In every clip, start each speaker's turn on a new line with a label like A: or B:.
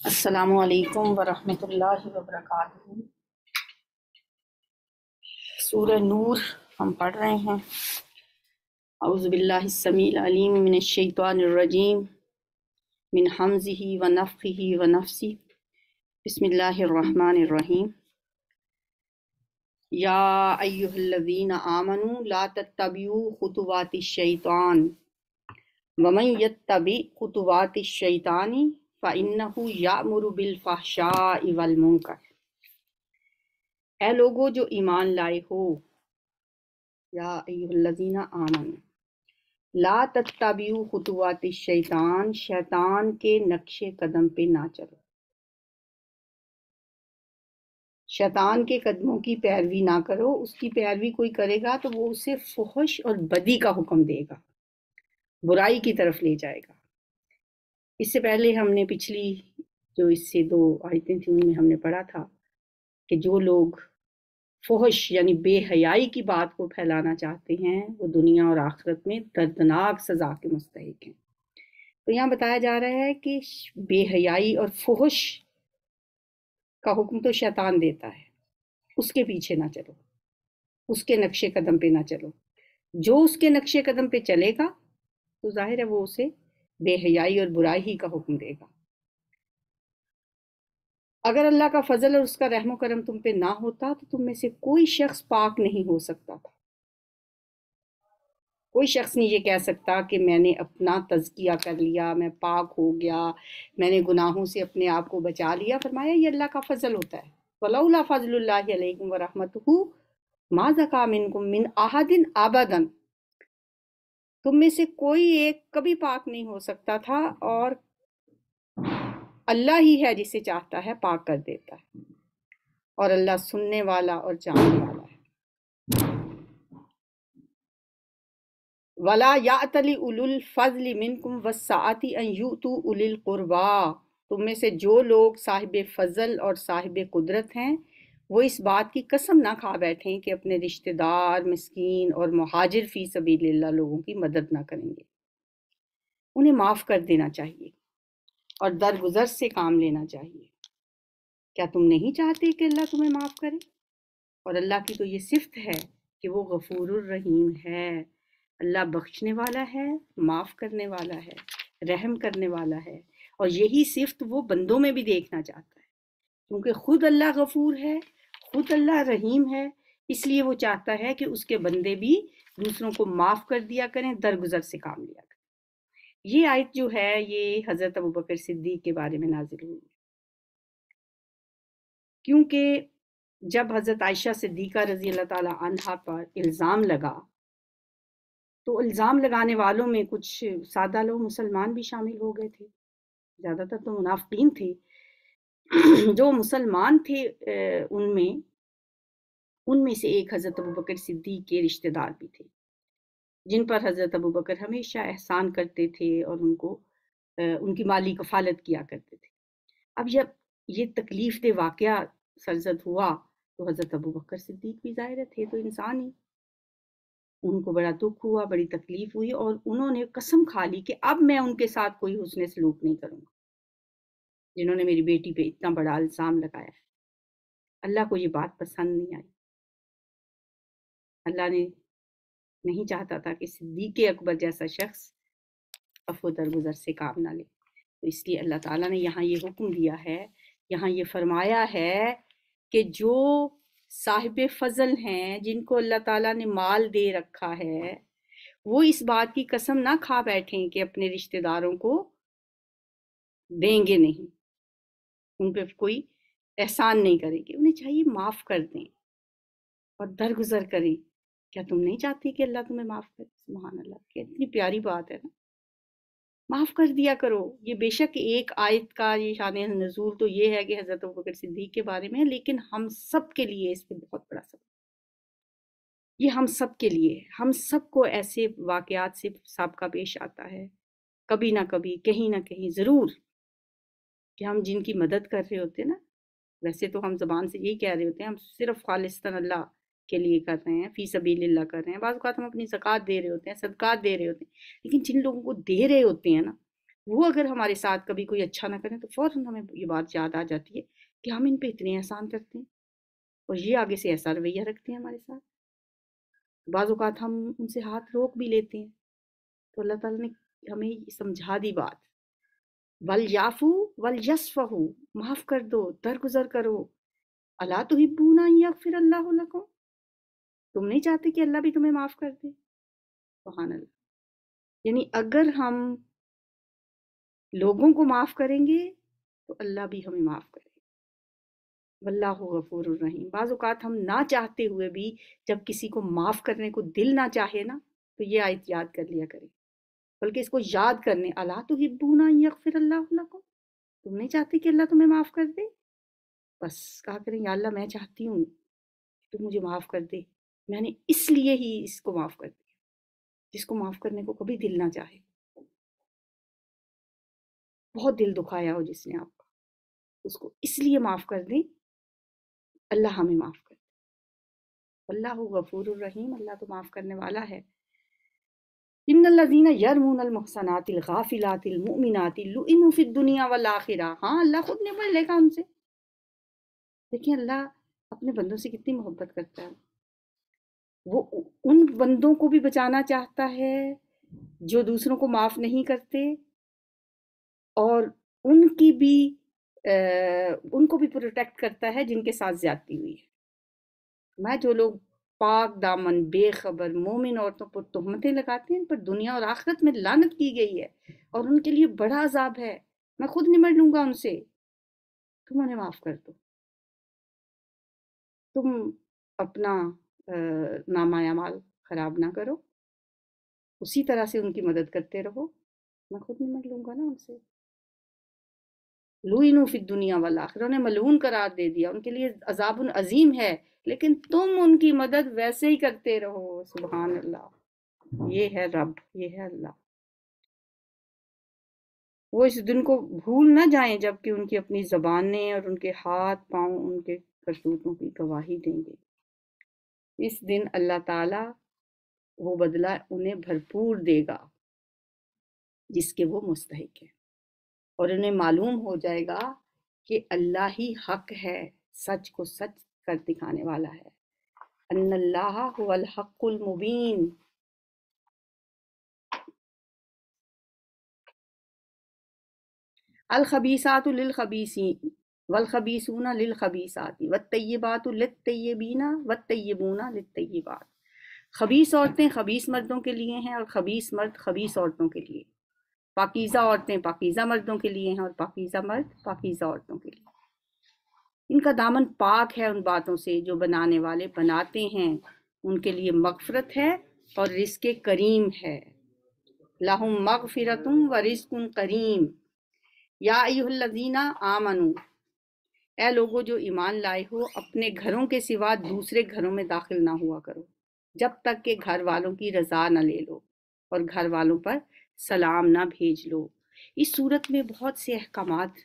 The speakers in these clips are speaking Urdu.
A: السلام علیکم ورحمۃ اللہ وبرکاتہ۔ سورہ نور ہم پڑھ رہے ہیں۔ اعوذ باللہ السمیع العلیم من الشیطان الرجیم من حمزہ ونفخہ ونفثہ۔ بسم اللہ الرحمن الرحیم۔ یا ایھا الذین آمنوا لا تتبعوا خطوات الشیطان ومن یتبع خطوات الشیطان فإنہ یأمر بالفحشاء والمنکر۔ اے لوگو جو ایمان لائے ہو، یا ایھا الذین آمنوا لا تتبعوا خطوات الشیطان، شیطان کے نقش قدم پہ نہ چلو، شیطان کے قدموں کی پیروی نہ کرو۔ اس کی پیروی کوئی کرے گا تو وہ اسے فحش اور بدی کا حکم دے گا، برائی کی طرف لے جائے گا۔ اس سے پہلے ہم نے پچھلی جو اس سے 2 آیتیں تھیں ان میں ہم نے پڑھا تھا کہ جو لوگ فحش یعنی بے حیائی کی بات کو پھیلانا چاہتے ہیں وہ دنیا اور آخرت میں دردناک سزا کے مستحق ہیں۔ تو یہاں بتایا جا رہا ہے کہ بے حیائی اور فحش کا حکم تو شیطان دیتا ہے، اس کے پیچھے نہ چلو، اس کے نقش قدم پہ نہ چلو۔ جو اس کے نقش قدم پہ چلے گا تو ظاہر ہے وہ اسے بے حیائی اور برائی ہی کا حکم دے گا۔ اگر اللہ کا فضل اور اس کا رحم و کرم تم پہ نہ ہوتا تو تم میں سے کوئی شخص پاک نہیں ہو سکتا تھا۔ کوئی شخص نہیں یہ کہہ سکتا کہ میں نے اپنا تزکیہ کر لیا، میں پاک ہو گیا، میں نے گناہوں سے اپنے آپ کو بچا لیا۔ فرمایا یہ اللہ کا فضل ہوتا ہے۔ وَلَوْلَا فَضْلُ اللَّهِ عَلَيْكُمْ وَرَحْمَتُهُ مَا زَكَىٰ مِنْكُمْ مِنْ أَحَدٍ أَبَدًا۔ تم میں سے کوئی ایک کبھی پاک نہیں ہو سکتا تھا، اور اللہ ہی ہے جسے چاہتا ہے پاک کر دیتا ہے، اور اللہ سننے والا اور جاننے والا ہے۔ وَلَا يَأْتَلِ أُولُو الْفَضْلِ مِنْكُمْ وَالسَّعَةِ أَنْ يُؤْتُوا أُولِي الْقُرْبَىٰ۔ تم میں سے جو لوگ صاحب فضل اور صاحب قدرت ہیں وہ اس بات کی قسم نہ کھا بیٹھیں کہ اپنے رشتہ دار، مسکین اور مہاجر فی سبیل اللہ لوگوں کی مدد نہ کریں گے۔ انہیں معاف کر دینا چاہیے اور درگزر سے کام لینا چاہیے۔ کیا تم نہیں چاہتے کہ اللہ تمہیں معاف کرے؟ اور اللہ کی تو یہ صفت ہے کہ وہ غفور الرحیم ہے، اللہ بخشنے والا ہے، معاف کرنے والا ہے، رحم کرنے والا ہے۔ اور یہی صفت وہ بندوں میں بھی دیکھنا چاہتا ہے، کیونکہ خود اللہ غفور ہے، خود اللہ رحیم ہے، اس لیے وہ چاہتا ہے کہ اس کے بندے بھی دوسروں کو معاف کر دیا کریں، درگزر سے کام لیا کریں۔ یہ آیت جو ہے یہ حضرت ابوبکر صدیق کے بارے میں نازل ہوئی، کیونکہ جب حضرت عائشہ صدیقہ رضی اللہ تعالی عنہا پر الزام لگا تو الزام لگانے والوں میں کچھ سادہ لوگ مسلمان بھی شامل ہو گئے تھے، زیادہ تر تو منافقین تھے۔ جو مسلمان تھے ان میں سے ایک حضرت ابوبکر صدیق کے رشتہ دار بھی تھے، جن پر حضرت ابوبکر ہمیشہ احسان کرتے تھے اور ان کی مالی کفالت کیا کرتے تھے۔ اب جب یہ تکلیف دہ واقعہ سرزد ہوا تو حضرت ابوبکر صدیق بھی ظاہر تھے تو انسان ہی، ان کو بڑا دکھ ہوا، بڑی تکلیف ہوئی، اور انہوں نے قسم کھا لی کہ اب میں ان کے ساتھ کوئی حسن سلوک نہیں کروں گا جنہوں نے میری بیٹی پہ اتنا بڑا الزام لگایا ہے۔ اللہ کو یہ بات پسند نہیں آئی۔ اللہ نے نہیں چاہتا تھا کہ صدیق اکبر جیسا شخص عفو درگزر سے کام نہ لے، تو اس لیے اللہ تعالیٰ نے یہاں یہ حکم دیا ہے، یہاں یہ فرمایا ہے کہ جو صاحب فضل ہیں، جن کو اللہ تعالیٰ نے مال دے رکھا ہے، وہ اس بات کی قسم نہ کھا بیٹھیں کہ اپنے رشتہ داروں کو دیں گے نہیں، ان پہ کوئی احسان نہیں کریں گے، انہیں چاہیے معاف کر دیں اور درگزر کریں۔ کیا تم نہیں چاہتی کہ اللہ تمہیں معاف کرے؟ سبحان اللہ، کہ اتنی پیاری بات ہے نا، معاف کر دیا کرو۔ یہ بے شک ایک آیت کا یہ شان نزول تو یہ ہے کہ حضرت ابوبکر صدیق کے بارے میں، لیکن ہم سب کے لیے اس پہ بہت بڑا سبق، یہ ہم سب کے لیے، ہم سب کو ایسے واقعات سے سابقہ پیش آتا ہے کبھی نہ کبھی، کہیں نہ کہیں ضرور، کہ ہم جن کی مدد کر رہے ہوتے ہیں نا، ویسے تو ہم زبان سے یہی کہہ رہے ہوتے ہیں ہم صرف خالصتاً اللہ کے لیے کر رہے ہیں، فی سبیل اللہ کر رہے ہیں، بعض اوقات ہم اپنی زکوٰۃ دے رہے ہوتے ہیں، صدقات دے رہے ہوتے ہیں، لیکن جن لوگوں کو دے رہے ہوتے ہیں نا وہ اگر ہمارے ساتھ کبھی کوئی اچھا نہ کریں تو فوراً ہمیں یہ بات یاد آ جاتی ہے کہ ہم ان پہ اتنے احسان کرتے ہیں اور یہ آگے سے ایسا رویہ رکھتے ہیں ہمارے ساتھ. بعض اوقات ہم ان سے ہاتھ روک بھی لیتے ہیں. تو اللہ تعالیٰ نے ہمیں سمجھا دی بات. وَلْيَعْفُوا وَلْيَصْفَحُوا، معاف کر دو، درگزر کرو. اَلَا تُحِبُّونَ أَن يَغْفِرَ اللَّهُ لَكُمْ، تم نہیں چاہتے کہ اللہ بھی تمہیں معاف کر دے. سبحان اللہ. یعنی اگر ہم لوگوں کو معاف کریں گے تو اللہ بھی ہمیں معاف کرے. واللہ غفور الرحیم. بعض اوقات ہم نہ چاہتے ہوئے بھی جب کسی کو معاف کرنے کو دل نہ چاہے نا تو یہ آیت یاد کر لیا کریں، بلکہ اس کو یاد کرنے. الا تحبون ان یغفر اللہ لکم، تم نہیں چاہتے کہ اللہ تمہیں معاف کر دے؟ بس کہا کریں یا اللہ میں چاہتی ہوں کہ تم مجھے معاف کر دے، میں نے اس لیے ہی اس کو معاف کر دیا. جس کو معاف کرنے کو کبھی دل نہ چاہے، بہت دل دکھایا ہو جس نے آپ کا، اس کو اس لیے معاف کر دیں. اللہ ہمیں معاف کر دے. اللہ غفور الرحیم. اللہ تو معاف کرنے والا ہے. ان الذین یرمون المحصنات الغافلات المؤمنات لعنوا فی الدنیا والآخرہ. ہاں اللہ خود نمٹ لے گا ان سے. دیکھیں اللہ اپنے بندوں سے کتنی محبت کرتا ہے. وہ ان بندوں کو بھی بچانا چاہتا ہے جو دوسروں کو معاف نہیں کرتے، اور ان کی بھی ان کو بھی پروٹیکٹ کرتا ہے جن کے ساتھ زیادتی ہوئی ہے. میں جو لوگ پاک دامن بے خبر مومن عورتوں پر تہمتیں لگاتے ہیں ان پر دنیا اور آخرت میں لعنت کی گئی ہے اور ان کے لیے بڑا عذاب ہے. میں خود نمٹ لوں گا ان سے، تم انہیں معاف کر دو. تم اپنا نامہ اعمال خراب نہ کرو، اسی طرح سے ان کی مدد کرتے رہو. میں خود نمٹ لوں گا نا ان سے. لعنوا فی الدنیا والآخرہ، انہیں ملعون قرار دے دیا، ان کے لیے عذاب عظیم ہے، لیکن تم ان کی مدد ویسے ہی کرتے رہو. سبحان اللہ. یہ ہے رب، یہ ہے اللہ. وہ اس دن کو بھول نہ جائیں جب کہ ان کی اپنی زبانیں اور ان کے ہاتھ پاؤں ان کے کرتوتوں کی گواہی دیں گے. اس دن اللہ تعالیٰ وہ بدلہ انہیں بھرپور دے گا جس کے وہ مستحق ہے، اور انہیں معلوم ہو جائے گا کہ اللہ ہی حق ہے، سچ کو سچ کر دکھانے والا ہے. ان اللہ هو الحق المبین. الخبیثات للخبیثین والخبیثون للخبیثات والطیبات للطیبین والطیبون للطیبات. خبیث عورتیں خبیث مردوں کے لیے ہیں اور خبیث مرد خبیث عورتوں کے لیے. پاکیزہ عورتیں پاکیزہ مردوں کے لیے ہیں اور پاکیزہ مرد پاکیزہ عورتوں کے لیے. ان کا دامن پاک ہے ان باتوں سے جو بنانے والے بناتے ہیں، ان کے لیے مغفرت ہے اور رزق کریم ہے. لہم مغفرت و رزق کریم. یا ایھا الذین آمنوا، اے لوگو جو ایمان لائے ہو، اپنے گھروں کے سوا دوسرے گھروں میں داخل نہ ہوا کرو جب تک کہ گھر والوں کی رضا نہ لے لو اور گھر والوں پر سلام نہ بھیج لو. اس صورت میں بہت سے احکامات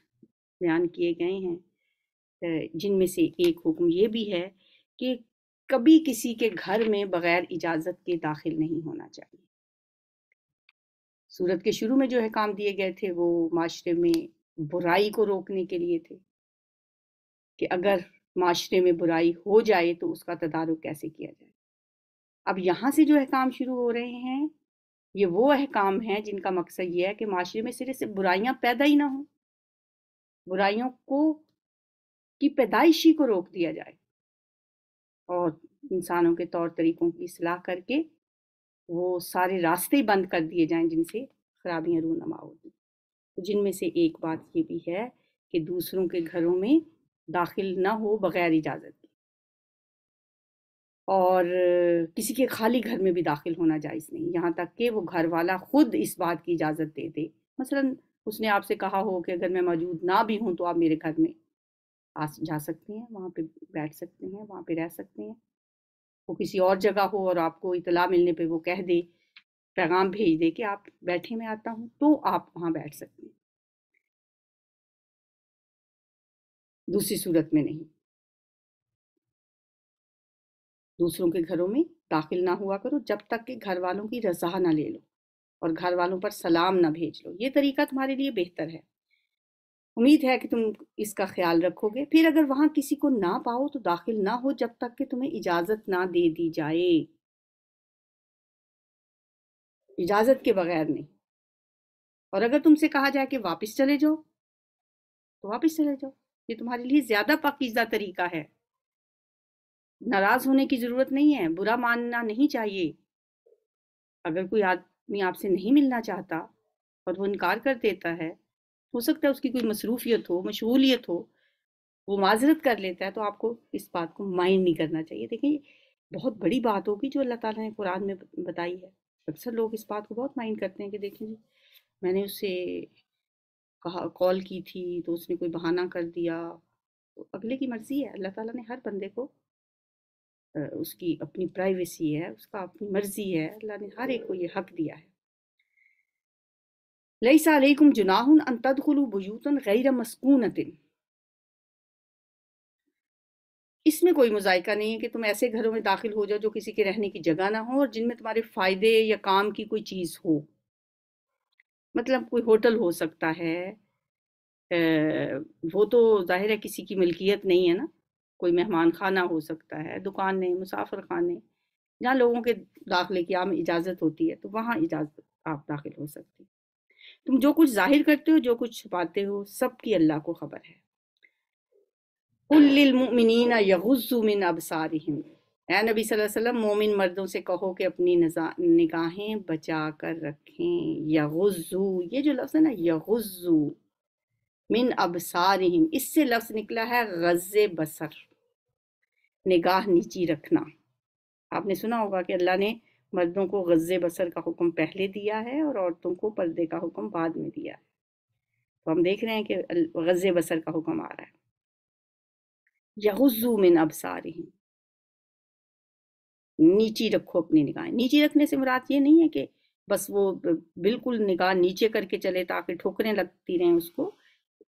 A: بیان کیے گئے ہیں، جن میں سے ایک حکم یہ بھی ہے کہ کبھی کسی کے گھر میں بغیر اجازت کے داخل نہیں ہونا چاہیے. سورت کے شروع میں جو احکام دیے گئے تھے وہ معاشرے میں برائی کو روکنے کے لیے تھے کہ اگر معاشرے میں برائی ہو جائے تو اس کا تدارک کیسے کیا جائے. اب یہاں سے جو احکام شروع ہو رہے ہیں یہ وہ احکام ہیں جن کا مقصد یہ ہے کہ معاشرے میں صرف سے برائیاں پیدا ہی نہ ہوں، برائیوں کو کی پیدائشی کو روک دیا جائے اور انسانوں کے طور طریقوں کی اصلاح کر کے وہ سارے راستے بند کر دیے جائیں جن سے خرابیاں رونما ہوتی. جن میں سے ایک بات یہ بھی ہے کہ دوسروں کے گھروں میں داخل نہ ہو بغیر اجازت کے، اور کسی کے خالی گھر میں بھی داخل ہونا جائز نہیں یہاں تک کہ وہ گھر والا خود اس بات کی اجازت دے دے. مثلا اس نے آپ سے کہا ہو کہ اگر میں موجود نہ بھی ہوں تو آپ میرے گھر میں جا سکتے ہیں، وہاں پہ بیٹھ سکتے ہیں، وہاں پہ رہ سکتے ہیں. وہ کسی اور جگہ ہو اور آپ کو اطلاع ملنے پہ وہ کہہ دے، پیغام بھیج دے کہ آپ بیٹھے میں آتا ہوں، تو آپ وہاں بیٹھ سکتے ہیں. دوسری صورت میں نہیں. دوسروں کے گھروں میں داخل نہ ہوا کرو جب تک کہ گھر والوں کی رضا نہ لے لو. اور گھر والوں پر سلام نہ بھیج لو، یہ طریقہ تمہارے لیے بہتر ہے، امید ہے کہ تم اس کا خیال رکھو گے۔ پھر اگر وہاں کسی کو نہ پاؤ تو داخل نہ ہو جب تک کہ تمہیں اجازت نہ دے دی جائے، اجازت کے بغیر نہیں۔ اور اگر تم سے کہا جائے کہ واپس چلے جاؤ تو واپس چلے جاؤ، یہ تمہارے لیے زیادہ پاکیزہ طریقہ ہے۔ ناراض ہونے کی ضرورت نہیں ہے، برا ماننا نہیں چاہیے۔ اگر کوئی آدمی آپ سے نہیں ملنا چاہتا اور وہ انکار کر دیتا ہے، ہو سکتا ہے اس کی کوئی مصروفیت ہو، مشغولیت ہو، وہ معذرت کر لیتا ہے، تو آپ کو اس بات کو مائنڈ نہیں کرنا چاہیے۔ دیکھیں یہ بہت بڑی بات ہوگی جو اللہ تعالیٰ نے قرآن میں بتائی ہے۔ اکثر لوگ اس بات کو بہت مائنڈ کرتے ہیں کہ دیکھیں جی میں نے اس سے کہا کال کی تھی تو اس نے کوئی بہانہ کر دیا، تو اگلے کی مرضی ہے۔ اللہ تعالیٰ نے ہر بندے کو اس کی اپنی پرائیویسی ہے، اس کا اپنی مرضی ہے، اللہ نے ہر ایک کو یہ حق دیا ہے۔ لیس علیکم جناح ان تدخلوا بیوتا غیر مسکونۃ، اس میں کوئی مذائقہ نہیں ہے کہ تم ایسے گھروں میں داخل ہو جاؤ جو کسی کے رہنے کی جگہ نہ ہو اور جن میں تمہارے فائدے یا کام کی کوئی چیز ہو۔ مطلب کوئی ہوٹل ہو سکتا ہے، وہ تو ظاہر ہے کسی کی ملکیت نہیں ہے نا، کوئی مہمان خانہ ہو سکتا ہے، دکانیں، مسافر خانے، جہاں لوگوں کے داخلے کی عام اجازت ہوتی ہے تو وہاں اجازت آپ داخل ہو سکتے ہیں۔ تم جو کچھ ظاہر کرتے ہو، جو کچھ چھپاتے ہو، سب کی اللہ کو خبر ہے۔ قُل لِّلْمُؤْمِنِينَ يَغُضُّوا مِنْ أَبْصَارِهِمْ، اے نبی صلی اللہ علیہ وسلم مومن مردوں سے کہو کہ اپنی نگاہیں بچا کر رکھیں۔ یغضوا، یہ جو لفظ ہے نا یغضوا من ابصارہم، اس سے لفظ نکلا ہے غض بصر، نگاہ نیچی رکھنا۔ آپ نے سنا ہوگا کہ اللہ نے مردوں کو غض بصر کا حکم پہلے دیا ہے اور عورتوں کو پردے کا حکم بعد میں دیا ہے، تو ہم دیکھ رہے ہیں کہ غض بصر کا حکم آ رہا ہے۔ یغضوا من ابصارہم، نیچی رکھو اپنی نگاہیں۔ نیچی رکھنے سے مراد یہ نہیں ہے کہ بس وہ بالکل نگاہ نیچے کر کے چلے تاکہ ٹھوکریں لگتی رہیں اس کو،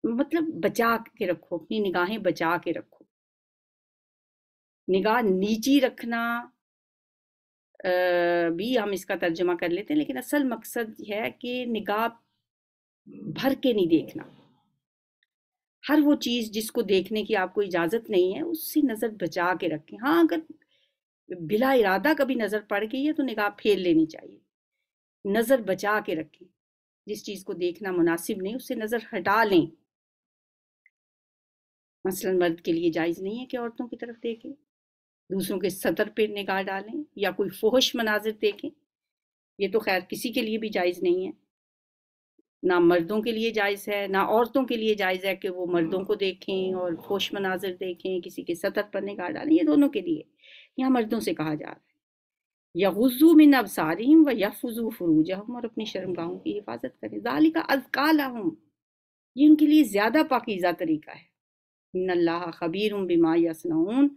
A: مطلب بچا کے رکھو، اپنی نگاہیں بچا کے رکھو۔ نگاہ نیچی رکھنا بھی ہم اس کا ترجمہ کر لیتے ہیں، لیکن اصل مقصد یہ ہے کہ نگاہ بھر کے نہیں دیکھنا۔ ہر وہ چیز جس کو دیکھنے کی آپ کو اجازت نہیں ہے اس سے نظر بچا کے رکھیں۔ ہاں اگر بلا ارادہ کبھی نظر پڑ گئی ہے تو نگاہ پھیر لینی چاہیے، نظر بچا کے رکھیں۔ جس چیز کو دیکھنا مناسب نہیں اس سے نظر ہٹا لیں۔ مثلا مرد کے لیے جائز نہیں ہے کہ عورتوں کی طرف دیکھیں، دوسروں کے سطر پہ نگاہ ڈالیں یا کوئی فحش مناظر دیکھیں، یہ تو خیر کسی کے لیے بھی جائز نہیں ہے، نہ مردوں کے لیے جائز ہے نہ عورتوں کے لیے جائز ہے کہ وہ مردوں کو دیکھیں اور فحش مناظر دیکھیں، کسی کے سطر پر نگاہ ڈالیں، یہ دونوں کے لیے۔ یہاں مردوں سے کہا جا رہا ہے یغضوا من ابصارہم ویحفظوا فروجہم، اور اپنی شرمگاہوں کی حفاظت کریں۔ ذالک ازکی لہم، یہ ان کے لیے زیادہ پاکیزہ طریقہ ہے۔ ان اللہ خبیر بما یصنعون،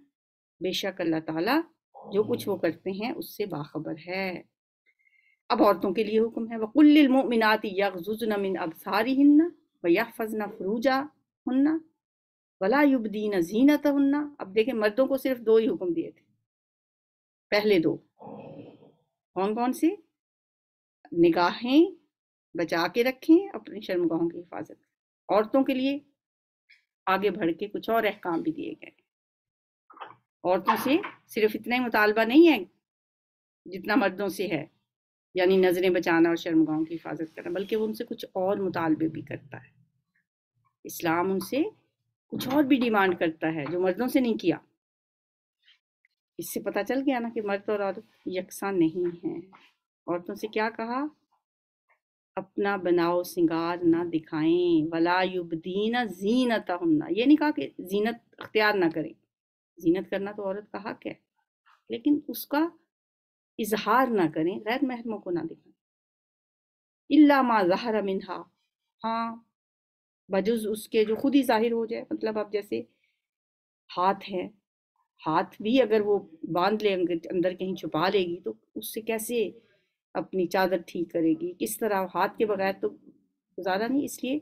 A: بے شک اللہ تعالیٰ جو کچھ وہ کرتے ہیں اس سے باخبر ہے۔ اب عورتوں کے لیے حکم ہے وَقُلْ لِلْمُؤْمِنَاتِ يَغْضُضْنَ مِنْ أَبْصَارِهِنَّ وَيَحْفَظْنَ فُرُوجَهُنَّ وَلَا يُبْدِينَ زِينَتَهُنَّ۔ اب دیکھیں مردوں کو صرف دو ہی حکم دیے تھے، پہلے دو کون کون سے؟ نگاہیں بچا کے رکھیں، اپنی شرمگاہوں کی حفاظت۔ عورتوں کے لیے آگے بڑھ کے کچھ اور احکام بھی دیے گئے۔ عورتوں سے صرف اتنا ہی مطالبہ نہیں ہے جتنا مردوں سے ہے، یعنی نظریں بچانا اور شرمگاہوں کی حفاظت کرنا، بلکہ وہ ان سے کچھ اور مطالبے بھی کرتا ہے۔ اسلام ان سے کچھ اور بھی ڈیمانڈ کرتا ہے جو مردوں سے نہیں کیا۔ اس سے پتہ چل گیا نا کہ مرد اور عورت یکساں نہیں ہیں۔ عورتوں سے کیا کہا؟ اپنا بناؤ سنگار نہ دکھائیں، ولا یبدین زینتہن، یہ نہیں کہا کہ زینت اختیار نہ کریں، زینت کرنا تو عورت کا حق ہے، لیکن اس کا اظہار نہ کریں، غیر محرموں کو نہ دکھائیں۔ الا ما ظہر منہا، ہاں بجز اس کے جو خود ہی ظاہر ہو جائے، مطلب اب جیسے ہاتھ ہیں، ہاتھ بھی اگر وہ باندھ لے اندر کہیں چھپا لے گی تو اس سے کیسے اپنی چادر ٹھیک کرے گی، کس طرح؟ ہاتھ کے بغیر تو گزارا نہیں، اس لیے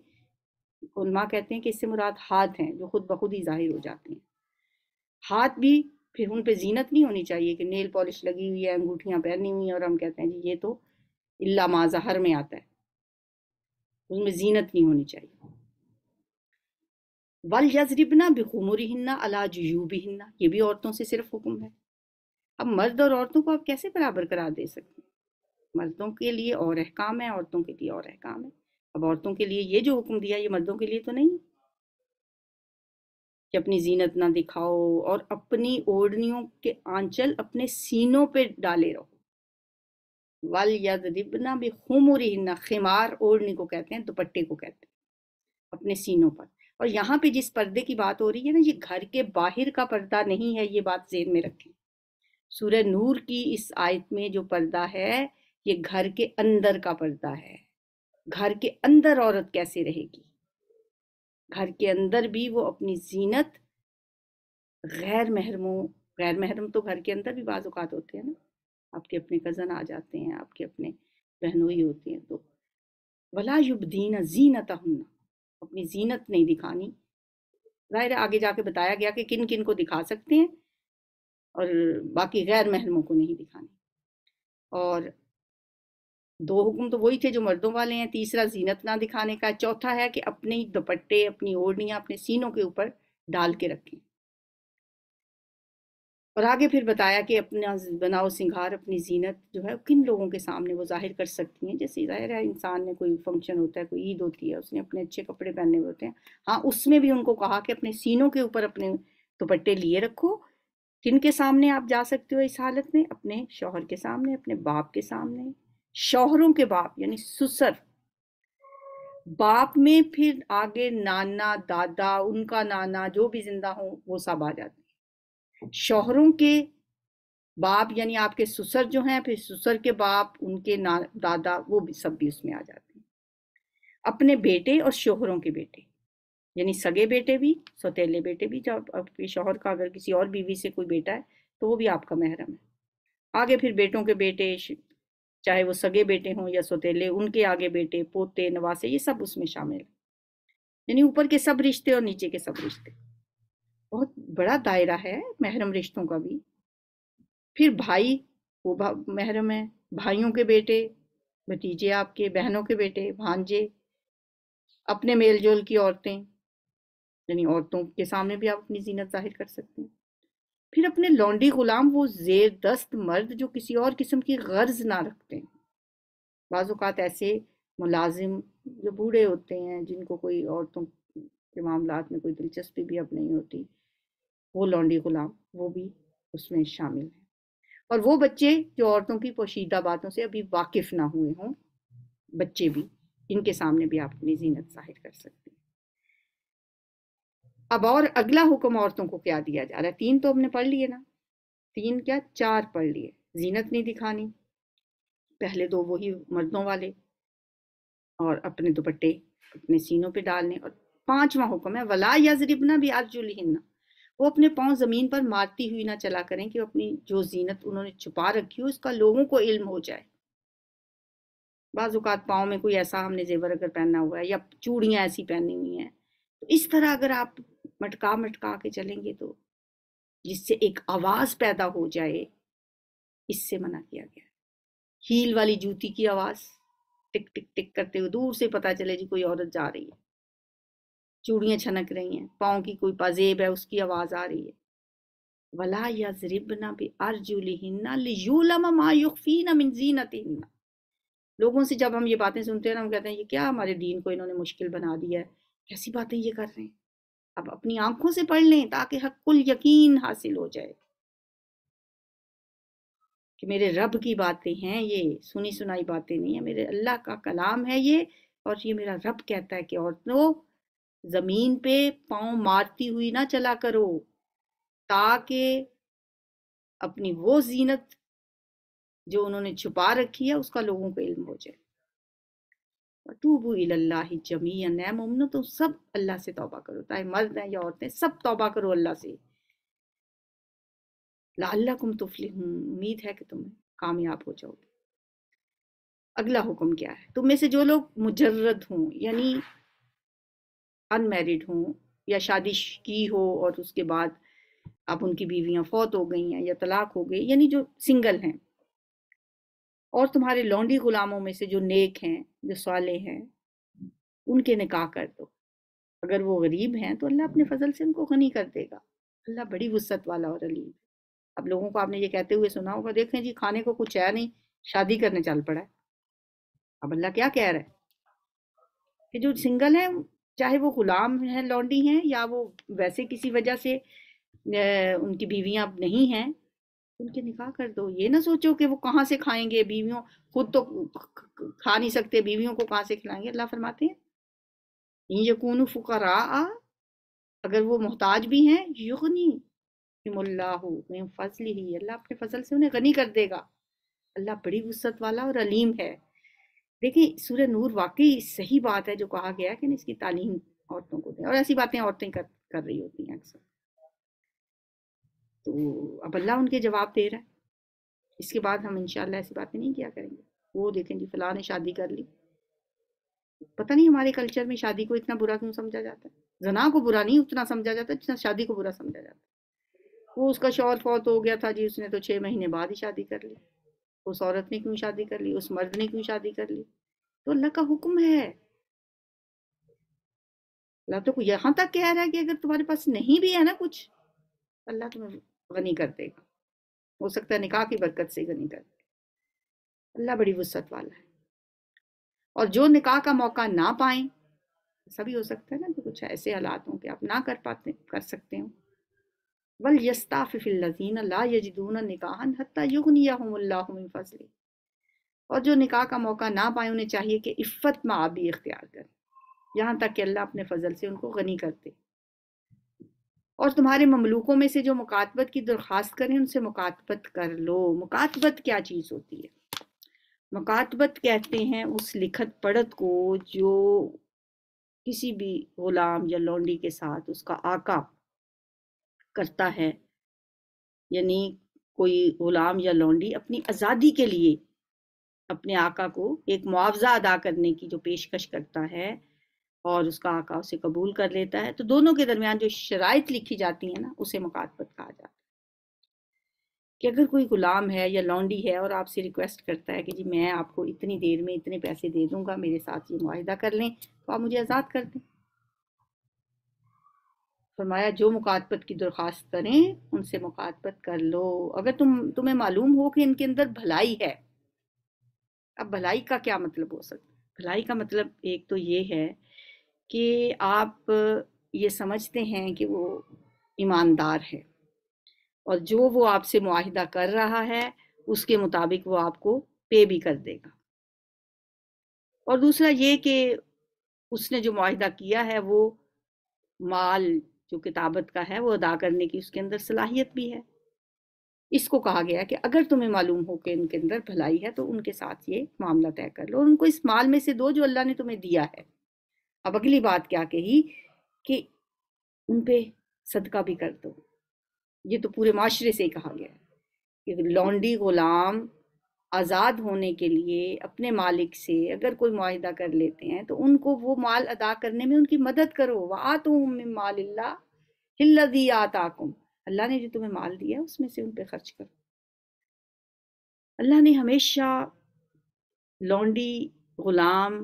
A: علماء کہتے ہیں کہ اس سے مراد ہاتھ ہیں جو خود بخود ہی ظاہر ہو جاتے ہیں۔ ہاتھ بھی پھر ان پہ زینت نہیں ہونی چاہیے کہ نیل پالش لگی ہوئی ہے، انگوٹھیاں پہنی ہوئی ہیں اور ہم کہتے ہیں جی یہ تو الا ما ظہر میں آتا ہے، اس میں زینت نہیں ہونی چاہیے۔ وَلْيَضْرِبْنَ بِخُمُرِهِنَّ عَلَى جُيُوبِهِنَّ، یہ بھی عورتوں سے صرف حکم ہے۔ اب مرد اور عورتوں کو آپ کیسے برابر قرار دے سکتے ہیں؟ مردوں کے لیے اور احکام ہے، عورتوں کے لیے اور احکام ہے۔ اب عورتوں کے لیے یہ جو حکم دیا یہ مردوں کے لیے تو نہیں کہ اپنی زینت نہ دکھاؤ اور اپنی اوڑھنیوں کے آنچل اپنے سینوں پہ ڈالے رہو۔ وَلْيَضْرِبْنَ بِخُمُرِهِنَّ، خمار اوڑھنی کو کہتے ہیں، دوپٹے کو کہتے ہیں، اپنے سینوں پر۔ اور یہاں پہ جس پردے کی بات ہو رہی ہے نا، یہ گھر کے باہر کا پردہ نہیں ہے، یہ بات ذہن میں رکھیں۔ سورہ نور کی اس آیت میں جو پردہ ہے یہ گھر کے اندر کا پردہ ہے۔ گھر کے اندر عورت کیسے رہے گی؟ گھر کے اندر بھی وہ اپنی زینت غیر محرم تو گھر کے اندر بھی بعض اوقات ہوتے ہیں نا، آپ کے اپنے کزن آ جاتے ہیں، آپ کے اپنے بہنوئی ہوتی ہیں، تو ولا یبدین زینتہن، اپنی زینت نہیں دکھانی۔ ظاہر ہے آگے جا کے بتایا گیا کہ کن کن کو دکھا سکتے ہیں اور باقی غیر محرموں کو نہیں دکھانے۔ اور دو حکم تو وہی تھے جو مردوں والے ہیں، تیسرا زینت نہ دکھانے کا، چوتھا ہے کہ اپنے دوپٹے اپنی اوڑھنیاں اپنے سینوں کے اوپر ڈال کے رکھیں۔ اور آگے پھر بتایا کہ اپنا بناؤ سنگھار، اپنی زینت جو ہے کن لوگوں کے سامنے وہ ظاہر کر سکتی ہیں۔ جیسے ظاہر ہے انسان نے کوئی فنکشن ہوتا ہے، کوئی عید ہوتی ہے، اس نے اپنے اچھے کپڑے پہنے ہوئے ہوتے ہیں، ہاں اس میں بھی ان کو کہا کہ اپنے سینوں کے اوپر اپنے دوپٹے لیے رکھو۔ کن کے سامنے آپ جا سکتے ہو اس حالت میں؟ اپنے شوہر کے سامنے، اپنے باپ کے سامنے، شوہروں کے باپ یعنی سسر، باپ میں پھر آگے نانا دادا، ان کا نانا جو بھی زندہ ہوں وہ سب آ جاتے ہیں۔ شوہروں کے باپ یعنی آپ کے سسر جو ہیں، پھر سسر کے باپ، ان کے دادا، وہ بھی سب بھی اس میں آ جاتے ہیں۔ اپنے بیٹے اور شوہروں کے بیٹے یعنی سگے بیٹے بھی، سوتیلے بیٹے بھی، جب آپ کے شوہر کا اگر کسی اور بیوی سے کوئی بیٹا ہے تو وہ بھی آپ کا محرم ہے۔ آگے پھر بیٹوں کے بیٹے، چاہے وہ سگے بیٹے ہوں یا سوتیلے، ان کے آگے بیٹے، پوتے، نواسے، یہ سب اس میں شامل ہیں۔ یعنی اوپر کے سب رشتے اور نیچے کے سب رشتے، بہت بڑا دائرہ ہے محرم رشتوں کا بھی۔ پھر بھائی، وہ محرم ہے، بھائیوں کے بیٹے، بھتیجے آپ کے، بہنوں کے بیٹے، بھانجے، اپنے میل جول کی عورتیں، یعنی عورتوں کے سامنے بھی آپ اپنی زینت ظاہر کر سکتے ہیں۔ پھر اپنے لونڈی غلام، وہ زیر دست مرد جو کسی اور قسم کی غرض نہ رکھتے ہیں۔ بعض اوقات ایسے ملازم جو بوڑھے ہوتے ہیں، جن کو کوئی عورتوں کے معاملات میں کوئی دلچسپی بھی اب نہیں ہوتی، وہ لونڈی غلام، وہ بھی اس میں شامل ہیں۔ اور وہ بچے جو عورتوں کی پوشیدہ باتوں سے ابھی واقف نہ ہوئے ہوں، بچے بھی، ان کے سامنے بھی آپ اپنی زینت ظاہر کر سکتے ہیں۔ اب اور اگلا حکم عورتوں کو کیا دیا جا رہا ہے؟ 3 تو ہم نے پڑھ لیے نا، 3 کیا 4 پڑھ لیے۔ زینت نہیں دکھانی، پہلے 2 وہی مردوں والے، اور اپنے دوپٹے اپنے سینوں پہ ڈالنے۔ اور 5واں حکم ہے وَلَا يَضْرِبْنَ بِأَرْجُلِهِنَّ، وہ اپنے پاؤں زمین پر مارتی ہوئی نہ چلا کریں کہ اپنی جو زینت انہوں نے چھپا رکھی ہو اس کا لوگوں کو علم ہو جائے۔ بعض اوقات پاؤں میں کوئی ایسا ہم نے زیور اگر پہنا ہوا ہے یا چوڑیاں ایسی پہنی ہوئی ہیں، تو اس طرح اگر آپ مٹکا کے چلیں گے تو جس سے ایک آواز پیدا ہو جائے، اس سے منع کیا گیا۔ ہیل والی جوتی کی آواز ٹک ٹک ٹک کرتے ہوئے دور سے پتا چلے جی کوئی عورت جا رہی ہے، چوڑیاں چھنک رہی ہیں، پاؤں کی کوئی پازیب ہے اس کی آواز آ رہی ہے۔ وَلَا يَضْرِبْنَ بِأَرْجُلِهِنَّ لِيُعْلَمَ مَا يُخْفِينَ مِنْ زِينَتِهِنَّ، لوگوں سے جب ہم یہ باتیں سنتے ہیں نا، ہم کہتے ہیں یہ کیا ہمارے دین کو انہوں نے مشکل بنا دیا ہے، کیسی باتیں یہ کر رہے ہیں۔ اب اپنی آنکھوں سے پڑھ لیں تاکہ حق الیقین حاصل ہو جائے کہ میرے رب کی باتیں ہیں، یہ سنی سنائی باتیں نہیں ہیں، میرے اللہ کا کلام ہے یہ، اور یہ میرا رب کہتا ہے کہ عورتوں زمین پہ پاؤں مارتی ہوئی نہ چلا کرو تاکہ اپنی وہ زینت جو انہوں نے چھپا رکھی ہے اس کا لوگوں کو علم ہو جائے۔ وَتُوبُوا إِلَى اللَّهِ جَمِيعًا، اے مومنو تو سب اللہ سے توبہ کرو، چاہے مرد ہیں یا عورتیں، سب توبہ کرو اللہ سے۔ لَعَلَّكُمْ تُفْلِحُونَ، امید ہے کہ تم کامیاب ہو جاؤ گے۔ اگلا حکم کیا ہے؟ تم میں سے جو لوگ مجرد ہوں یعنی ان میرڈ ہوں یا شادی کی ہو اور اس کے بعد اب ان کی بیویاں فوت ہو گئی ہیں یا طلاق ہو گئی، یعنی جو سنگل ہیں، اور تمہارے لونڈی غلاموں میں سے جو نیک ہیں، جو صالح ہیں، ان کے نکاح کر دو۔ اگر وہ غریب ہیں تو اللہ اپنے فضل سے ان کو غنی کر دے گا۔ اللہ بڑی وسعت والا اور علیم ہے۔ اب لوگوں کو آپ نے یہ کہتے ہوئے سنا ہوگا، دیکھیں جی کھانے کو کچھ ہے نہیں، شادی کرنے چل پڑا ہے۔ اب اللہ کیا کہہ رہا ہے کہ جو سنگل ہیں، چاہے وہ غلام ہیں، لونڈی ہیں، یا وہ ویسے کسی وجہ سے ان کی بیویاں اب نہیں ہیں، ان کے نکاح کر دو۔ یہ نہ سوچو کہ وہ کہاں سے کھائیں گے، بیویوں خود تو کھا نہیں سکتے، بیویوں کو کہاں سے کھلائیں گے۔ اللہ فرماتے ہیں یکون فقراء، اگر وہ محتاج بھی ہیں، یغنیہم اللہ من فضلہ، اللہ اپنے فضل سے انہیں غنی کر دے گا۔ اللہ بڑی وسعت والا اور علیم ہے۔ دیکھیں سورہ نور واقعی صحیح بات ہے جو کہا گیا ہے کہ اس کی تعلیم عورتوں کو دیں، اور ایسی باتیں عورتیں کر رہی ہوتی ہیں اکثر۔ تو اب اللہ ان کے جواب دے رہا ہے۔ اس کے بعد ہم انشاءاللہ ایسی باتیں نہیں کیا کریں گے۔ وہ دیکھیں جی فلاں نے شادی کر لی، پتہ نہیں ہمارے کلچر میں شادی کو اتنا برا کیوں سمجھا جاتا ہے۔ زنا کو برا نہیں اتنا سمجھا جاتا جتنا شادی کو برا سمجھا جاتا ہے۔ وہ اس کا شوہر فوت ہو گیا تھا جی، اس نے تو 6 مہینے بعد ہی شادی کر لی۔ اس عورت نے کیوں شادی کر لی، اس مرد نے کیوں شادی کر لی؟ تو اللہ کا حکم ہے۔ اللہ تو یہاں تک کہہ رہا ہے کہ اگر تمہارے پاس نہیں بھی ہے نا کچھ، اللہ تمہیں غنی کر دے گا۔ ہو سکتا ہے نکاح کی برکت سے غنی کر دے۔ اللہ بڑی وسعت والا ہے۔ اور جو نکاح کا موقع نہ پائیں، ایسا بھی ہو سکتا ہے نا کہ کچھ ایسے حالات ہوں کہ آپ نہ کر سکتے ہوں۔ وَلْيَسْتَعْفِفِ الَّذِينَ لَا يَجِدُونَ نِكَاحًا حَتَّى يُغْنِيَهُمُ اللَّهُ مِن فَضْلِهِ، اور جو نکاح کا موقع نہ پائیں انہیں چاہیے کہ عفت معابی اختیار کریں یہاں تک کہ اللہ اپنے فضل سے ان کو غنی کرتے۔ اور تمہارے مملوکوں میں سے جو مکاتبت کی درخواست کریں ان سے مکاتبت کر لو۔ مکاتبت کیا چیز ہوتی ہے؟ مکاتبت کہتے ہیں اس لکھت پڑھت کو جو کسی بھی غلام یا لونڈی کے ساتھ اس کا آقا کرتا ہے، یعنی کوئی غلام یا لونڈی اپنی آزادی کے لیے اپنے آقا کو ایک معاوضہ ادا کرنے کی جو پیشکش کرتا ہے اور اس کا آقا اسے قبول کر لیتا ہے، تو دونوں کے درمیان جو شرائط لکھی جاتی ہیں نا، اسے مکاتبت کہا جاتا ہے۔ کہ اگر کوئی غلام ہے یا لونڈی ہے اور آپ سے ریکویسٹ کرتا ہے کہ جی میں آپ کو اتنی دیر میں اتنے پیسے دے دوں گا، میرے ساتھ یہ معاہدہ کر لیں تو آپ مجھے آزاد کر دیں۔ فرمایا جو مکاتبت کی درخواست کریں ان سے مکاتبت کر لو اگر تمہیں معلوم ہو کہ ان کے اندر بھلائی ہے۔ اب بھلائی کا کیا مطلب ہو سکتا ہے؟ بھلائی کا مطلب ایک تو یہ ہے کہ آپ یہ سمجھتے ہیں کہ وہ ایماندار ہے اور جو وہ آپ سے معاہدہ کر رہا ہے اس کے مطابق وہ آپ کو پے بھی کر دے گا، اور دوسرا یہ کہ اس نے جو معاہدہ کیا ہے وہ مال جو کتابت کا ہے وہ ادا کرنے کی اس کے اندر صلاحیت بھی ہے۔ اس کو کہا گیا کہ اگر تمہیں معلوم ہو کہ ان کے اندر بھلائی ہے تو ان کے ساتھ یہ معاملہ طے کر لو، ان کو اس مال میں سے دو جو اللہ نے تمہیں دیا ہے۔ اب اگلی بات کیا کہی کہ ان پہ صدقہ بھی کر دو۔ یہ تو پورے معاشرے سے ہی کہا گیا ہے کہ لونڈی غلام آزاد ہونے کے لیے اپنے مالک سے اگر کوئی معاہدہ کر لیتے ہیں تو ان کو وہ مال ادا کرنے میں ان کی مدد کرو۔ وَآتُوهُم مِّن مَّالِ اللَّهِ الَّذِي آتَاكُمْ، اللہ نے جو تمہیں مال دیا اس میں سے ان پہ خرچ کرو۔ اللہ نے ہمیشہ لونڈی غلام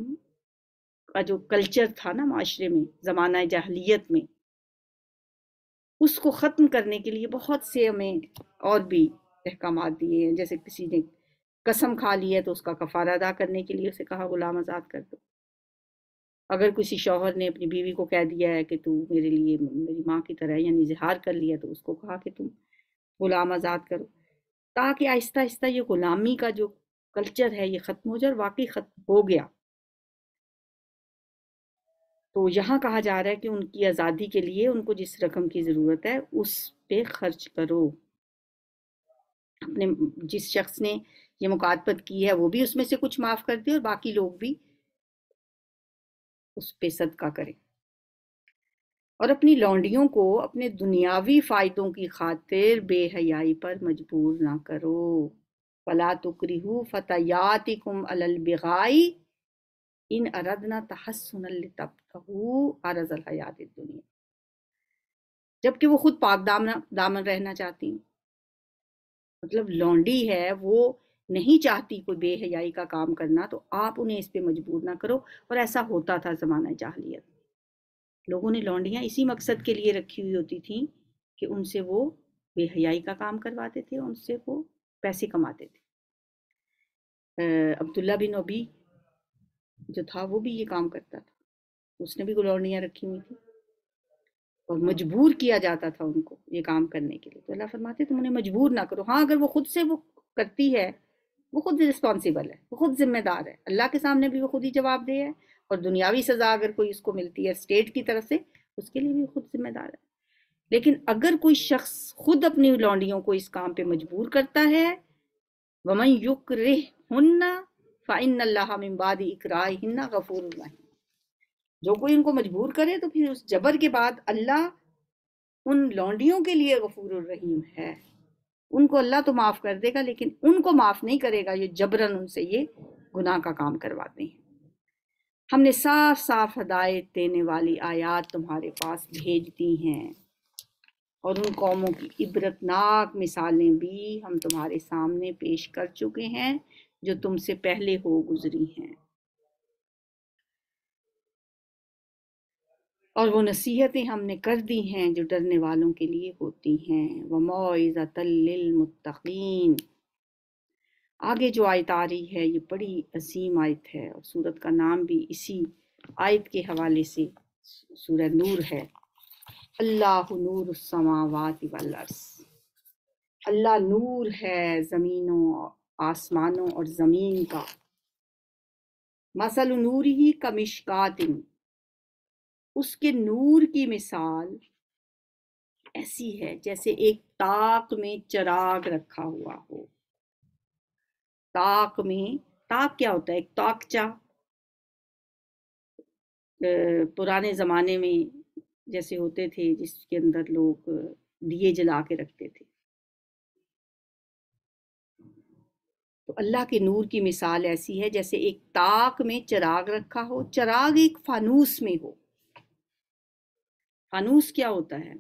A: کا جو کلچر تھا نا معاشرے میں زمانہ جاہلیت میں، اس کو ختم کرنے کے لیے بہت سے ہمیں اور بھی احکامات دیے ہیں۔ جیسے کسی نے قسم کھا لی ہے تو اس کا کفارہ ادا کرنے کے لیے اسے کہا غلام آزاد کر دو۔ اگر کسی شوہر نے اپنی بیوی کو کہہ دیا ہے کہ تو میرے لیے میری ماں کی طرح، یعنی اظہار کر لیا، تو اس کو کہا کہ تم غلام آزاد کرو، تاکہ آہستہ آہستہ یہ غلامی کا جو کلچر ہے یہ ختم ہو جائے، اور واقعی ختم ہو گیا۔ تو یہاں کہا جا رہا ہے کہ ان کی آزادی کے لیے ان کو جس رقم کی ضرورت ہے اس پہ خرچ کرو۔ اپنے جس شخص نے یہ مکاتبت کی ہے وہ بھی اس میں سے کچھ معاف کر دے اور باقی لوگ بھی اس پہ صدقہ کریں۔ اور اپنی لونڈیوں کو اپنے دنیاوی فائدوں کی خاطر بے حیائی پر مجبور نہ کرو۔ فَلَا تُكْرِهُوا فَتَيَاتِكُمْ عَلَى الْبِغَاءِ إِنْ أَرَدْنَا تَحَصُّنًا لِتَبْتَغُوا عَرَضَ الْحَيَاةِ الدُّنْيَا، جبکہ وہ خود پاک دامن رہنا چاہتی ہیں۔ مطلب لونڈی ہے وہ نہیں چاہتی کوئی بے حیائی کا کام کرنا تو آپ انہیں اس پہ مجبور نہ کرو. اور ایسا ہوتا تھا زمانہ جاہلیت. لوگوں نے لونڈیاں اسی مقصد کے لیے رکھی ہوئی ہوتی تھیں کہ ان سے وہ بے حیائی کا کام کرواتے تھے، ان سے وہ پیسے کماتے تھے. عبداللہ بن ابی جو تھا وہ بھی یہ کام کرتا تھا، اس نے بھی لونڈیاں رکھی ہوئی تھی اور مجبور کیا جاتا تھا ان کو یہ کام کرنے کے لیے. تو اللہ فرماتے تم انہیں مجبور نہ کرو. ہاں اگر وہ خود سے وہ کرتی ہے، وہ خود رسپانسیبل ہے، وہ خود ذمہ دار ہے، اللہ کے سامنے بھی وہ خود ہی جواب دہ ہے، اور دنیاوی سزا اگر کوئی اس کو ملتی ہے اسٹیٹ کی طرف سے اس کے لیے بھی خود ذمہ دار ہے. لیکن اگر کوئی شخص خود اپنی لونڈیوں کو اس کام پہ مجبور کرتا ہے، وَمَن يُكْرِهْهُنَّ فَإِنَّ اللَّهَ مِن بَعْدِ إِكْرَاهِهِنَّ غَفُورٌ رَحِيمٌ. جو کوئی ان کو مجبور کرے تو پھر اس جبر کے بعد اللہ ان لونڈیوں کے لیے غفور الرحیم ہے. ان کو اللہ تو معاف کر دے گا، لیکن ان کو معاف نہیں کرے گا یہ جبرن ان سے یہ گناہ کا کام کرواتے ہیں. ہم نے صاف صاف ہدایت دینے والی آیات تمہارے پاس بھیج دی ہیں، اور ان قوموں کی عبرتناک مثالیں بھی ہم تمہارے سامنے پیش کر چکے ہیں جو تم سے پہلے ہو گزری ہیں. اور وہ نصیحتیں ہم نے کر دی ہیں جو ڈرنے والوں کے لیے ہوتی ہیں. وَمَوْعِظَةً لِّلْمُتَّقِينَ. آگے جو آیت آ رہی ہے یہ بڑی عظیم آیت ہے، اور سورت کا نام بھی اسی آیت کے حوالے سے سورہ نور ہے. اللہ نور السماوات والارض. اللہ نور ہے زمینوں، آسمانوں اور زمین کا. مثل نورہ کمشکات. اس کے نور کی مثال ایسی ہے جیسے ایک طاق میں چراغ رکھا ہوا ہو. طاق کیا ہوتا ہے؟ ایک طاقچہ پرانے زمانے میں جیسے ہوتے تھے جس کے اندر لوگ دیے جلا کے رکھتے تھے. تو اللہ کے نور کی مثال ایسی ہے جیسے ایک طاق میں چراغ رکھا ہو. چراغ ایک فانوس میں ہو. فانوس کیا ہوتا ہے؟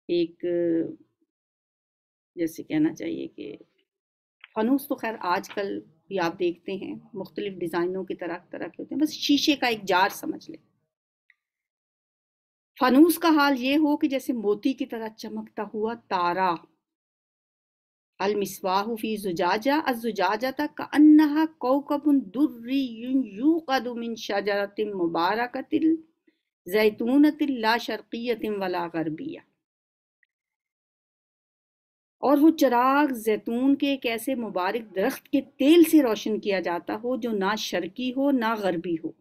A: ایک جیسے کہنا چاہیے کہ فانوس تو خیر آج کل بھی آپ دیکھتے ہیں مختلف ڈیزائنوں کی طرح کے ہوتے ہیں، بس شیشے کا ایک جار سمجھ لیں. فانوس کا حال یہ ہو کہ جیسے موتی کی طرح چمکتا ہوا تارا. المصباح فی زجاجہ الزجاجہ کأنہا کوکب دری یوقد من شجرۃ مبارکۃ زیتونۃ لا شرقیۃ ولا غربیہ. اور وہ چراغ زیتون کے ایک ایسے مبارک درخت کے تیل سے روشن کیا جاتا ہو جو نہ شرقی ہو نہ غربی ہو.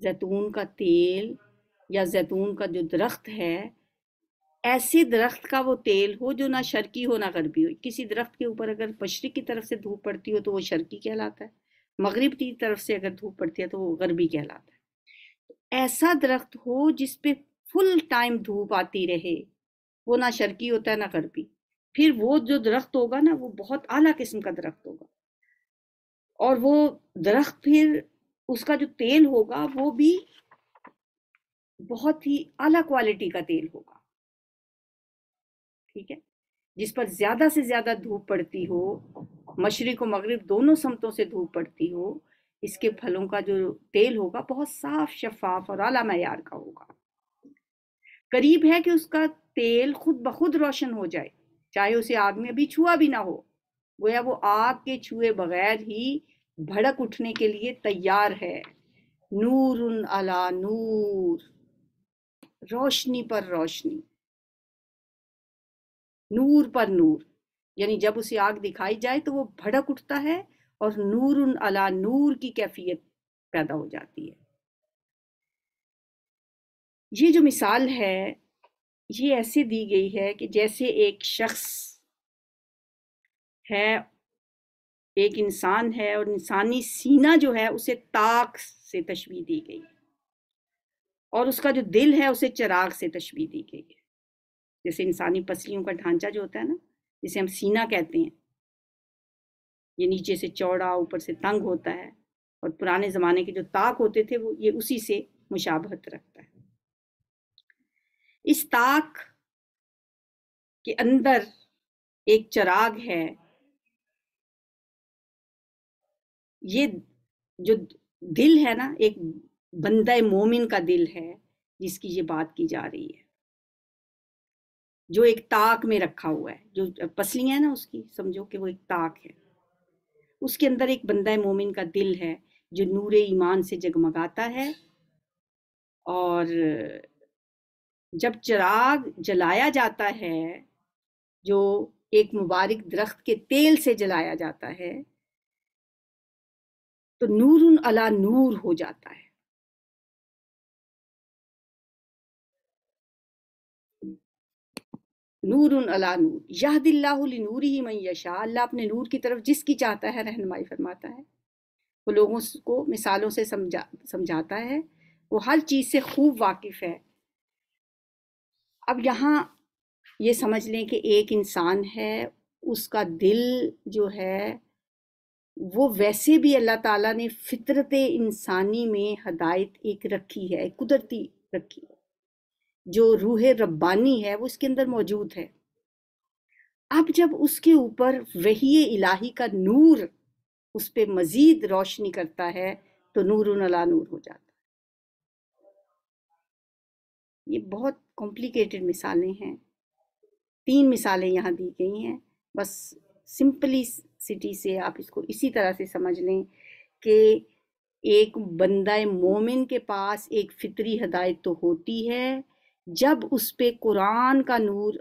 A: زیتون کا تیل یا زیتون کا جو درخت ہے، ایسے درخت کا وہ تیل ہو جو نہ شرقی ہو نہ غربی ہو. کسی درخت کے اوپر اگر مشرق کی طرف سے دھوپ پڑتی ہو تو وہ شرقی کہلاتا ہے، مغرب کی طرف سے اگر دھوپ پڑتی ہے تو وہ غربی کہلاتا ہے. ایسا درخت ہو جس پہ فل ٹائم دھوپ آتی رہے، وہ نہ شرقی ہوتا ہے نہ غربی. پھر وہ جو درخت ہوگا نا وہ بہت اعلیٰ قسم کا درخت ہوگا، اور وہ درخت پھر اس کا جو تیل ہوگا وہ بھی بہت ہی اعلیٰ کوالٹی کا تیل ہوگا. ٹھیک ہے، جس پر زیادہ سے زیادہ دھوپ پڑتی ہو، مشرق و مغرب دونوں سمتوں سے دھوپ پڑتی ہو، اس کے پھلوں کا جو تیل ہوگا بہت صاف شفاف اور اعلیٰ معیار کا ہوگا. قریب ہے کہ اس کا تیل خود بخود روشن ہو جائے، چاہے اسے آگ میں ابھی چھوا بھی نہ ہو. گویا وہ آگ کے چھوئے بغیر ہی بھڑک اٹھنے کے لیے تیار ہے. نور علی نور. روشنی پر روشنی، نور پر نور. یعنی جب اسے آگ دکھائی جائے تو وہ بھڑک اٹھتا ہے اور نور علی نور کی کیفیت پیدا ہو جاتی ہے. یہ جو مثال ہے یہ ایسے دی گئی ہے کہ جیسے ایک شخص ہے، ایک انسان ہے، اور انسانی سینہ جو ہے اسے طاق سے تشبیہ دی گئی، اور اس کا جو دل ہے اسے چراغ سے تشبیہ دی گئی ہے. جیسے انسانی پسلیوں کا ڈھانچہ جو ہوتا ہے نا، جسے ہم سینہ کہتے ہیں، یہ نیچے سے چوڑا اوپر سے تنگ ہوتا ہے، اور پرانے زمانے کے جو طاق ہوتے تھے وہ یہ اسی سے مشابہت رکھتا ہے. اس طاق کے اندر ایک چراغ ہے. یہ جو دل ہے نا، ایک بندہ مومن کا دل ہے جس کی یہ بات کی جا رہی ہے، جو ایک طاق میں رکھا ہوا ہے. جو پسلیاں ہیں نا اس کی، سمجھو کہ وہ ایک طاق ہے. اس کے اندر ایک بندہ مومن کا دل ہے جو نور ایمان سے جگمگاتا ہے. اور جب چراغ جلایا جاتا ہے، جو ایک مبارک درخت کے تیل سے جلایا جاتا ہے، تو نور علی نور ہو جاتا ہے. نور علی نور یہد اللہ لنورہ من یشاء. اللہ اپنے نور کی طرف جس کی چاہتا ہے رہنمائی فرماتا ہے. وہ لوگوں کو مثالوں سے سمجھاتا ہے. وہ ہر چیز سے خوب واقف ہے. اب یہاں یہ سمجھ لیں کہ ایک انسان ہے، اس کا دل جو ہے وہ ویسے بھی اللہ تعالیٰ نے فطرت انسانی میں ہدایت ایک رکھی ہے، ایک قدرتی رکھی ہے. جو روح ربانی ہے وہ اس کے اندر موجود ہے. اب جب اس کے اوپر وحی الہی کا نور اس پہ مزید روشنی کرتا ہے تو نور علی نور ہو جاتا ہے. یہ بہت کمپلیکیٹڈ مثالیں ہیں. 3 مثالیں یہاں دی گئی ہیں. بس سمپلی سٹی سے آپ اس کو اسی طرح سے سمجھ لیں کہ ایک بندہ مومن کے پاس ایک فطری ہدایت تو ہوتی ہے. جب اس پہ قرآن کا نور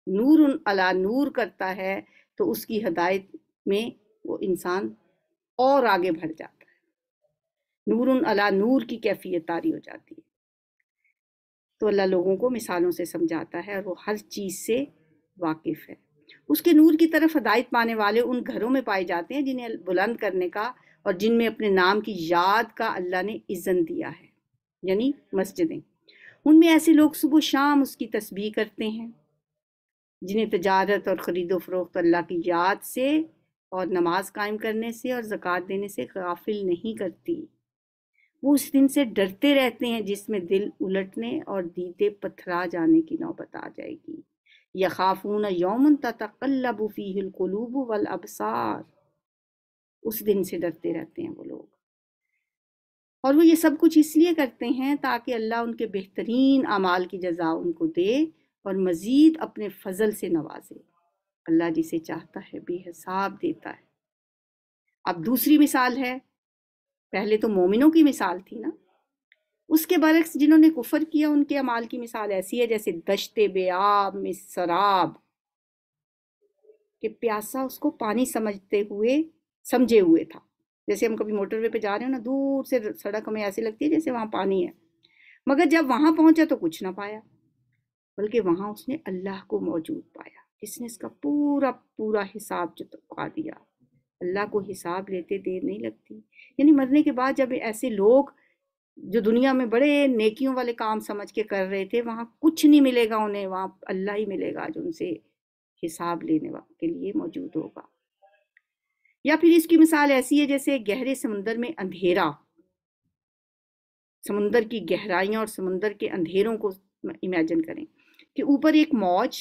A: نور علی نور کرتا ہے تو اس کی ہدایت میں وہ انسان اور آگے بڑھ جاتا ہے. نور علی نور کی کیفیت طاری ہو جاتی ہے. تو اللہ لوگوں کو مثالوں سے سمجھاتا ہے اور وہ ہر چیز سے واقف ہے. اس کے نور کی طرف ہدایت پانے والے ان گھروں میں پائے جاتے ہیں جنہیں بلند کرنے کا اور جن میں اپنے نام کی یاد کا اللہ نے اذن دیا ہے، یعنی مسجدیں. ان میں ایسے لوگ صبح و شام اس کی تسبیح کرتے ہیں جنہیں تجارت اور خرید و فروخت اللہ کی یاد سے اور نماز قائم کرنے سے اور زکوٰۃ دینے سے غافل نہیں کرتی. وہ اس دن سے ڈرتے رہتے ہیں جس میں دل الٹنے اور دیدے پتھرا جانے کی نوبت آ جائے گی. یخافون یوما تتقلب فیہ القلوب والابصار. اس دن سے ڈرتے رہتے ہیں وہ لوگ. اور وہ یہ سب کچھ اس لیے کرتے ہیں تاکہ اللہ ان کے بہترین اعمال کی جزا ان کو دے اور مزید اپنے فضل سے نوازے. اللہ جسے چاہتا ہے بے حساب دیتا ہے. اب دوسری مثال ہے. پہلے تو مومنوں کی مثال تھی نا. اس کے برعکس جنہوں نے کفر کیا ان کے اعمال کی مثال ایسی ہے جیسے دشت بے آب میں سراب، کہ پیاسا اس کو پانی سمجھے ہوئے تھا. جیسے ہم کبھی موٹر وے پہ جا رہے ہیں نا، دور سے سڑک ہمیں ایسی لگتی ہے جیسے وہاں پانی ہے، مگر جب وہاں پہنچا تو کچھ نہ پایا، بلکہ وہاں اس نے اللہ کو موجود پایا جس نے اس کا پورا حساب چکا دیا. اللہ کو حساب لیتے دیر نہیں لگتی. یعنی مرنے کے بعد جب ایسے لوگ جو دنیا میں بڑے نیکیوں والے کام سمجھ کے کر رہے تھے، وہاں کچھ نہیں ملے گا انہیں، وہاں اللہ ہی ملے گا جو ان سے حساب لینے کے لیے موجود ہوگا. یا پھر اس کی مثال ایسی ہے جیسے گہرے سمندر میں اندھیرا. سمندر کی گہرائیاں اور سمندر کے اندھیروں کو امیجن کریں کہ اوپر ایک موج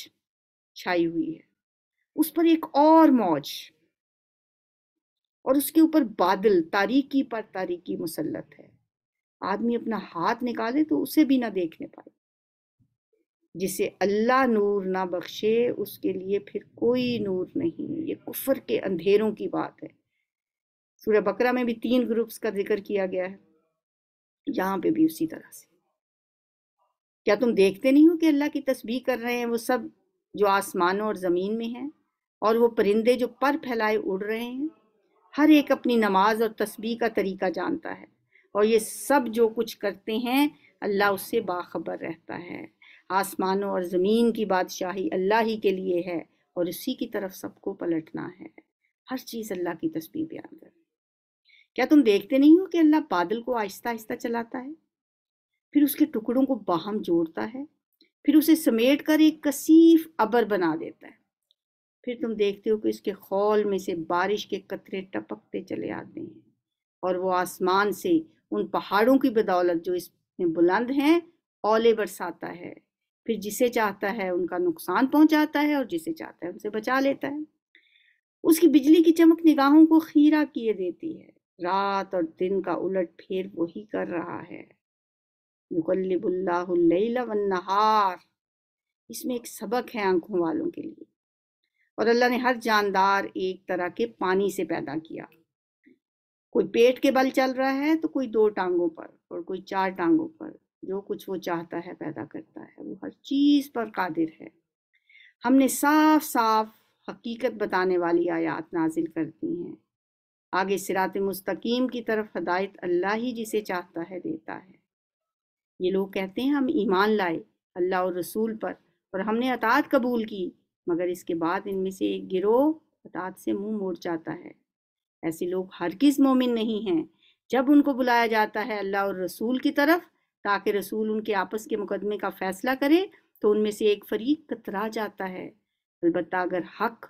A: چھائی ہوئی ہے، اس پر ایک اور موج، اور اس کے اوپر بادل تاریکی پر تاریکی مسلط ہے. آدمی اپنا ہاتھ نکالے تو اسے بھی نہ دیکھنے پائے. جسے اللہ نور نہ بخشے اس کے لیے پھر کوئی نور نہیں. یہ کفر کے اندھیروں کی بات ہے. سورہ بقرہ میں بھی 3 گروپس کا ذکر کیا گیا ہے، یہاں پہ بھی اسی طرح سے. کیا تم دیکھتے نہیں ہو کہ اللہ کی تسبیح کر رہے ہیں وہ سب جو آسمانوں اور زمین میں ہیں، اور وہ پرندے جو پر پھیلائے اڑ رہے ہیں؟ ہر ایک اپنی نماز اور تسبیح کا طریقہ جانتا ہے، اور یہ سب جو کچھ کرتے ہیں اللہ اس سے باخبر رہتا ہے. آسمانوں اور زمین کی بادشاہی اللہ ہی کے لیے ہے اور اسی کی طرف سب کو پلٹنا ہے. ہر چیز اللہ کی تسبیح بیان کر. کیا تم دیکھتے نہیں ہو کہ اللہ بادل کو آہستہ آہستہ چلاتا ہے، پھر اس کے ٹکڑوں کو باہم جوڑتا ہے، پھر اسے سمیٹ کر ایک کثیف ابر بنا دیتا ہے. پھر تم دیکھتے ہو کہ اس کے خول میں سے بارش کے قطرے ٹپکتے چلے آتے ہیں، اور وہ آسمان سے ان پہاڑوں کی بدولت جو اس میں بلند ہیں اولے برساتا ہے. پھر جسے چاہتا ہے ان کا نقصان پہنچاتا ہے اور جسے چاہتا ہے ان سے بچا لیتا ہے۔ اس کی بجلی کی چمک نگاہوں کو خیرہ کیے دیتی ہے۔ رات اور دن کا الٹ پھیر وہی کر رہا ہے۔ یقلب اللہ اللیل والنہار، اس میں ایک سبق ہے آنکھوں والوں کے لیے۔ اور اللہ نے ہر جاندار ایک طرح کے پانی سے پیدا کیا۔ کوئی پیٹ کے بل چل رہا ہے تو کوئی 2 ٹانگوں پر اور کوئی 4 ٹانگوں پر۔ جو کچھ وہ چاہتا ہے پیدا کرتا ہے، وہ ہر چیز پر قادر ہے۔ ہم نے صاف صاف حقیقت بتانے والی آیات نازل کر دی ہیں۔ آگے صراط مستقیم کی طرف ہدایت اللہ ہی جسے چاہتا ہے دیتا ہے۔ یہ لوگ کہتے ہیں ہم ایمان لائے اللہ اور رسول پر اور ہم نے اطاعت قبول کی، مگر اس کے بعد ان میں سے ایک گروہ اطاعت سے منہ موڑ جاتا ہے۔ ایسے لوگ ہرگز مومن نہیں ہیں۔ جب ان کو بلایا جاتا ہے اللہ اور رسول کی طرف تاکہ رسول ان کے آپس کے مقدمے کا فیصلہ کرے تو ان میں سے ایک فریق کترا جاتا ہے، البتہ اگر حق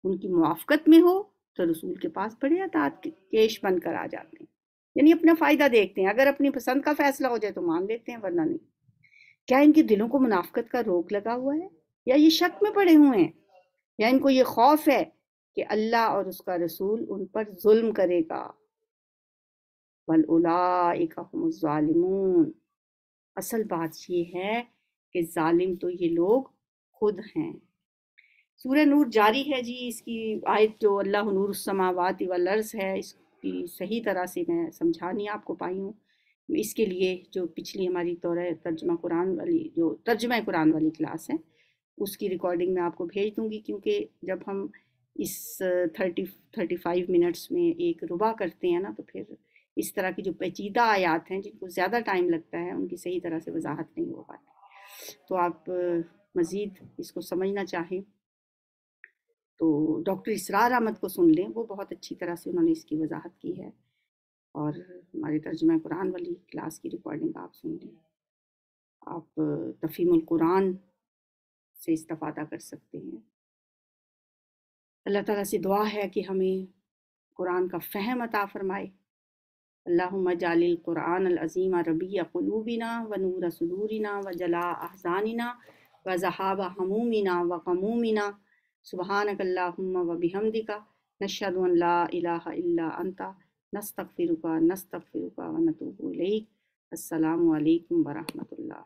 A: ان کی موافقت میں ہو تو رسول کے پاس بڑے اطاعت کیش بن کر آ جاتے ہیں، یعنی اپنا فائدہ دیکھتے ہیں۔ اگر اپنی پسند کا فیصلہ ہو جائے تو مان لیتے ہیں، ورنہ نہیں۔ کیا ان کے دلوں کو منافقت کا روگ لگا ہوا ہے، یا یہ شک میں پڑے ہوئے ہیں، یا ان کو یہ خوف ہے کہ اللہ اور اس کا رسول ان پر ظلم کرے گا؟ بل اولئک هم الظالمون، اصل بات یہ ہے کہ ظالم تو یہ لوگ خود ہیں۔ سورہ نور جاری ہے جی، اس کی آیت جو اللہ نور السماوات والارض ہے، اس کی صحیح طرح سے میں سمجھا نہیں آپ کو پائی ہوں۔ اس کے لیے جو پچھلی ہماری دورہ ترجمہ قرآن والی جو ترجمہ قرآن والی کلاس ہے اس کی ریکارڈنگ میں آپ کو بھیج دوں گی، کیونکہ جب ہم اس 35 منٹس میں ایک ربع کرتے ہیں نا تو پھر اس طرح کی جو پیچیدہ آیات ہیں جن کو زیادہ ٹائم لگتا ہے ان کی صحیح طرح سے وضاحت نہیں ہو پاتی۔ تو آپ مزید اس کو سمجھنا چاہیں تو ڈاکٹر اسرار احمد کو سن لیں، وہ بہت اچھی طرح سے انہوں نے اس کی وضاحت کی ہے، اور ہمارے ترجمہ قرآن والی کلاس کی ریکارڈنگ آپ سن لیں۔ آپ تفہیم القرآن سے استفادہ کر سکتے ہیں۔ اللہ تعالیٰ سے دعا ہے کہ ہمیں قرآن کا فہم عطا فرمائے۔ اللہم اجعل القرآن العظیم ربیع قلوبنا ونور صدورنا وجلاء احزاننا وذہاب ہمومنا وغمومنا، سبحانک اللہم وبحمدک، نشہد ان لا الہ الا انت، نستغفرک ونتوب الیک۔ السلام علیکم ورحمۃ اللہ۔